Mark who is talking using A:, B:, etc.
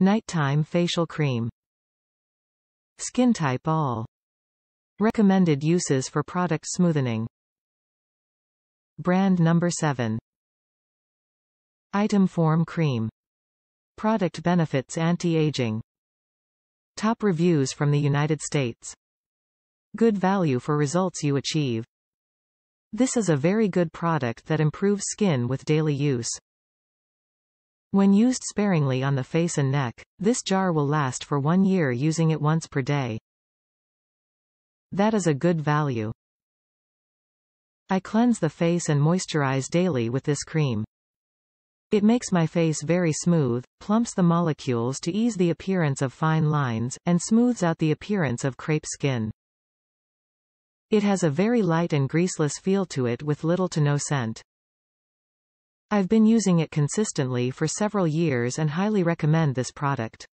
A: Nighttime Facial Cream. Skin TypeAll. Recommended uses for product smoothening. Brand No7. Item FormCream. Product BenefitsAnti-Aging. Top reviews from the United States. Good value for results you achieve. This is a very good product that improves skin with daily use. When used sparingly on the face and neck, this jar will last for 1 year using it once per day. That is a good value. I cleanse the face and moisturize daily with this cream. It makes my face very smooth, plumps the molecules to ease the appearance of fine lines, and smooths out the appearance of crepe skin. It has a very light and greaseless feel to it with little to no scent. I've been using it consistently for several years and highly recommend this product.